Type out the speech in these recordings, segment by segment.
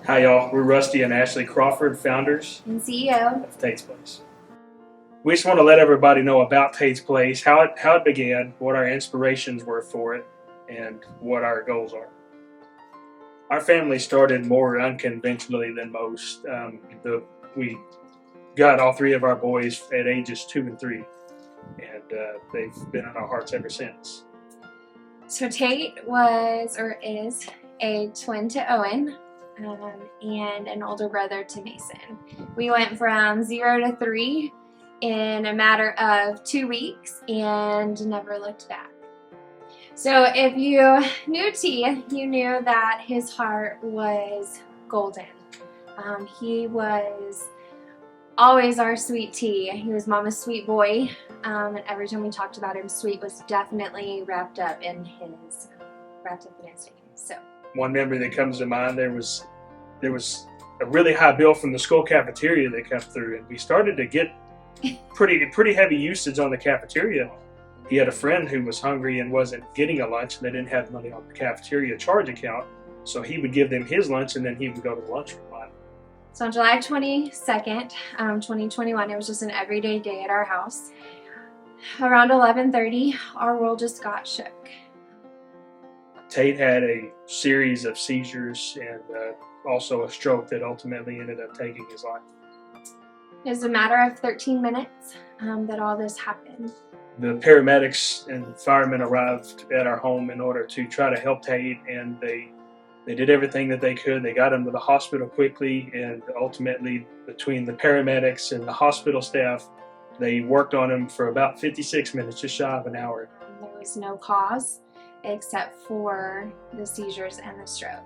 Hi, y'all. We're Rusty and Ashley Crawford, founders and CEO of Tate's Place. We just want to let everybody know about Tate's Place, how it began, what our inspirations were for it, and what our goals are. Our family started more unconventionally than most. We got all three of our boys at ages 2 and 3, and they've been in our hearts ever since. So Tate was or is a twin to Owen and an older brother to Mason. We went from 0 to 3 in a matter of 2 weeks and never looked back. So if you knew T, you knew that his heart was golden. He was always our sweet T. He was Mama's sweet boy, and every time we talked about him, sweet was definitely wrapped up in his name. So one memory that comes to mind, there was a really high bill from the school cafeteria that came through, and we started to get pretty heavy usage on the cafeteria. He had a friend who was hungry and wasn't getting a lunch, and they didn't have money on the cafeteria charge account, so he would give them his lunch, and then he would go to the lunchroom. So on July 22nd, 2021, it was just an everyday day at our house. Around 11:30, our world just got shook. Tate had a series of seizures and also a stroke that ultimately ended up taking his life. It was a matter of 13 minutes that all this happened. The paramedics and firemen arrived at our home in order to try to help Tate, and they did everything that they could. They got him to the hospital quickly, and ultimately, between the paramedics and the hospital staff, they worked on him for about 56 minutes, just shy of an hour. There was no cause except for the seizures and the stroke.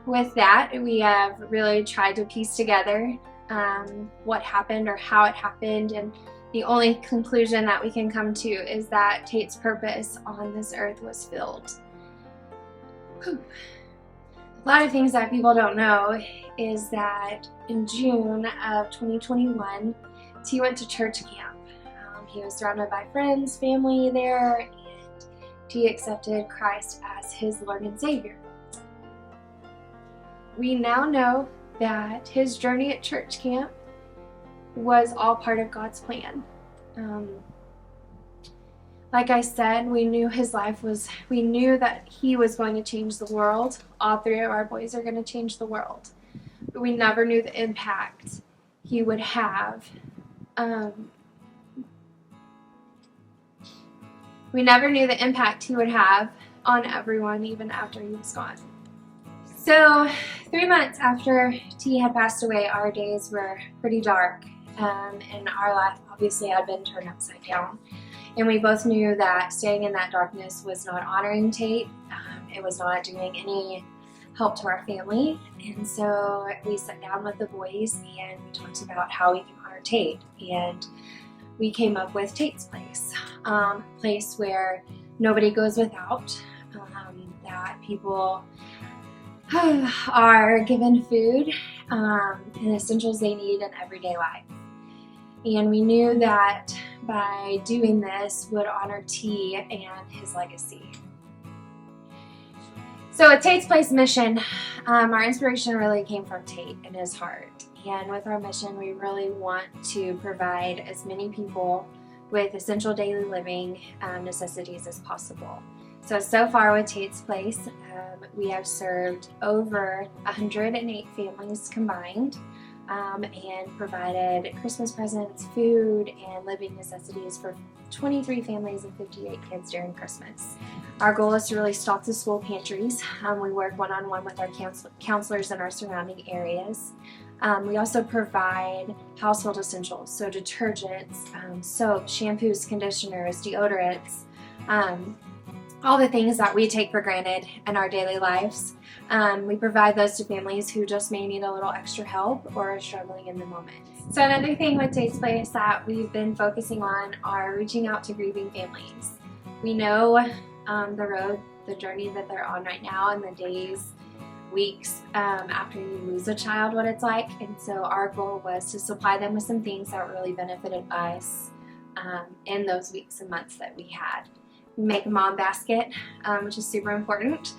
With that, we have really tried to piece together what happened or how it happened, and the only conclusion that we can come to is that Tate's purpose on this earth was filled. Whew. A lot of things that people don't know is that in June of 2021, T went to church camp. He was surrounded by friends, family there, and T accepted Christ as his Lord and Savior. We now know that his journey at church camp was all part of God's plan. Like I said, we knew we knew that he was going to change the world. All three of our boys are going to change the world. But we never knew the impact he would have. We never knew the impact he would have on everyone, even after he was gone. So 3 months after T had passed away, our days were pretty dark, and our life obviously had been turned upside down. And we both knew that staying in that darkness was not honoring Tate. It was not doing any help to our family. And so we sat down with the boys and we talked about how we can honor Tate. And we came up with Tate's Place, a place where nobody goes without, that people are given food and essentials they need in everyday life. And we knew that by doing this would honor T and his legacy. So at Tate's Place mission, our inspiration really came from Tate and his heart. And with our mission, we really want to provide as many people with essential daily living necessities as possible. So far with Tate's Place, we have served over 108 families combined, and provided Christmas presents, food, and living necessities for 23 families and 58 kids during Christmas. Our goal is to really stock the school pantries. We work one-on-one with our counselors in our surrounding areas. We also provide household essentials, so detergents, soap, shampoos, conditioners, deodorants, all the things that we take for granted in our daily lives. We provide those to families who just may need a little extra help or are struggling in the moment. So another thing with Tate's Place that we've been focusing on are reaching out to grieving families. We know the journey that they're on right now, and the days, weeks after you lose a child, what it's like. And so our goal was to supply them with some things that really benefited us in those weeks and months that we had. make a mom basket, which is super important.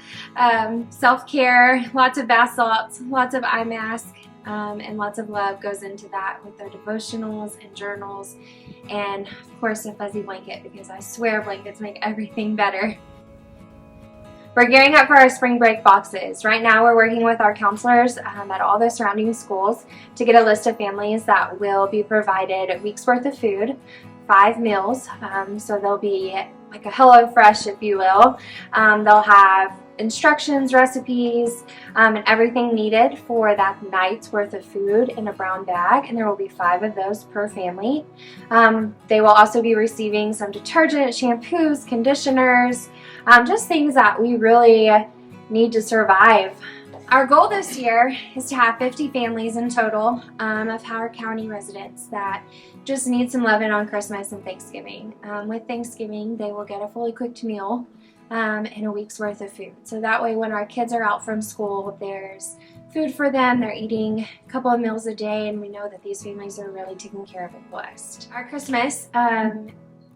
Self-care, lots of bath salts, lots of eye mask, and lots of love goes into that with their devotionals and journals, and of course a fuzzy blanket, because I swear blankets make everything better. We're gearing up for our spring break boxes. Right now we're working with our counselors at all the surrounding schools to get a list of families that will be provided a week's worth of food, 5 meals, so they'll be like a HelloFresh, if you will. They'll have instructions, recipes, and everything needed for that night's worth of food in a brown bag, and there will be 5 of those per family. They will also be receiving some detergent, shampoos, conditioners, just things that we really need to survive. Our goal this year is to have 50 families in total of Howard County residents that just need some loving on Christmas and Thanksgiving. With Thanksgiving, they will get a fully cooked meal and a week's worth of food. So that way when our kids are out from school, there's food for them. They're eating a couple of meals a day, and we know that these families are really taken care of and blessed. Our Christmas,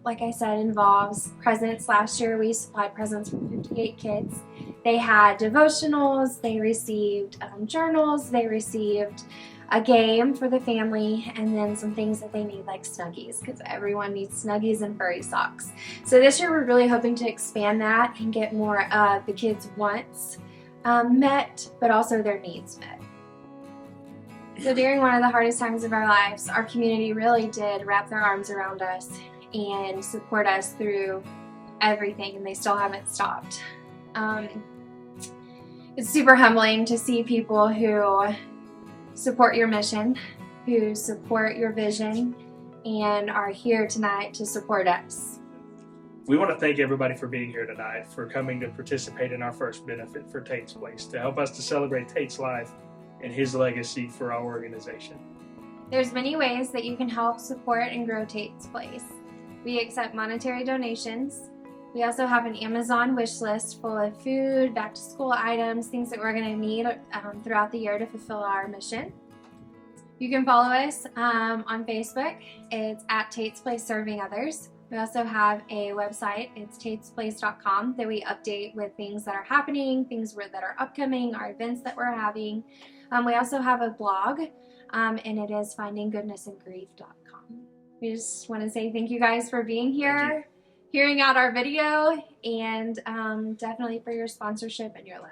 like I said, involves presents. Last year we supplied presents for 58 kids. They had devotionals, they received journals, they received a game for the family, and then some things that they need like Snuggies, because everyone needs Snuggies and furry socks. So this year we're really hoping to expand that and get more of the kids' wants met, but also their needs met. So during one of the hardest times of our lives, our community really did wrap their arms around us and support us through everything, and they still haven't stopped. It's super humbling to see people who support your mission, who support your vision, and are here tonight to support us. We want to thank everybody for being here tonight, for coming to participate in our first benefit for Tate's Place, to help us to celebrate Tate's life and his legacy for our organization. There's many ways that you can help support and grow Tate's Place. We accept monetary donations. We also have an Amazon wish list full of food, back to school items, things that we're going to need throughout the year to fulfill our mission. You can follow us on Facebook. It's at Tate's Place Serving Others. We also have a website. It's tatesplace.com that we update with things that are happening, things that are upcoming, our events that we're having. We also have a blog, and it is findinggoodnessingrief.com. We just want to say thank you guys for being here, hearing out our video, and definitely for your sponsorship and your love.